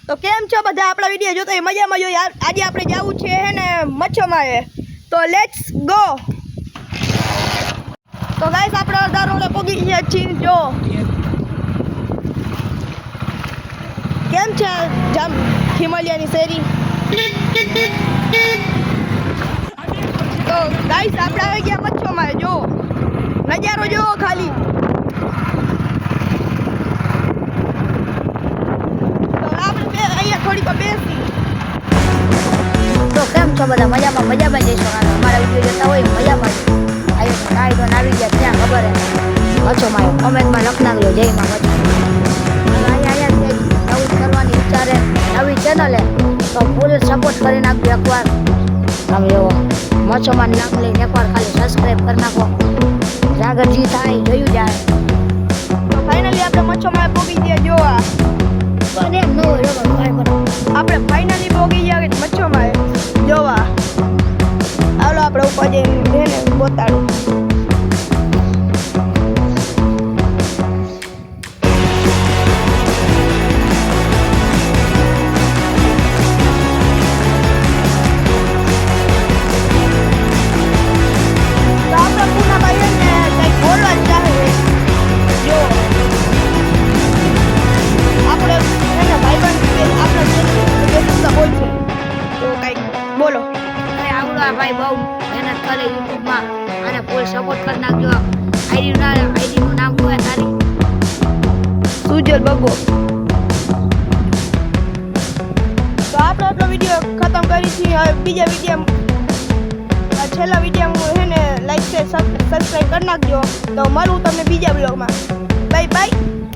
તો કેમ છો બધા આપણા વિડિયો જોતો હોય મજામાં જો યાર આજે આપણે જાવું છે હે ને મચ્છમાએ તો લેટ્સ ગો તો ગાઈસ આપણે અડધા રોડે પહોંચી ગયા છીએ જો કેમ છે જામ હિમાલયાની શેરી તો ગાઈસ આપણે આવી ગયા મચ્છમાએ જો નજારો જો ખાલી થોડીક બેસી તો કેમ છો બધા મજામાં જઈશું અમારા વિડીયો જોતા હોય મજામાં આવી ગયા ત્યાં ખબર હે મચ્છો માયો કોમેન્ટમાં લખ નાખજો જય માં મચ્છો અહીંયા નવું કરવાની વિચારે નવી ચેનલ હે તો ફૂલ સપોર્ટ કરી નાખજો એકવાર તમે એવો મચ્છોમાં નામ લઈને એકવાર ખાલી સબસ્ક્રાઈબ કરી નાખો જાગરજી થાય જોયું જાય તો ફાઇનલી આપણે મચ્છોમાં પહોંચી ગયા જોવા પણ એમ ન હોય આપણે ફાઇનલી પહોંચી ગયા મચ્છોમાં જોવા હાલો આપણે ઉપર જઈને બોતાડું બોલો ભાઈ બહુ મહેનત કરે યુટ્યુબમાં અને ફૂલ સપોર્ટ કરી નાખજો આઈડીનું નામ શું તારી સુજલ બગો તો આપણે આપણો વિડીયો ખતમ કરી છે હવે બીજા વિડીયો છેલ્લા વિડીયો હે ને લાઈક શેર સબસ્ક્રાઈબ કરી નાખજો તો મળું તમને બીજા બ્લોગમાં બાય બાય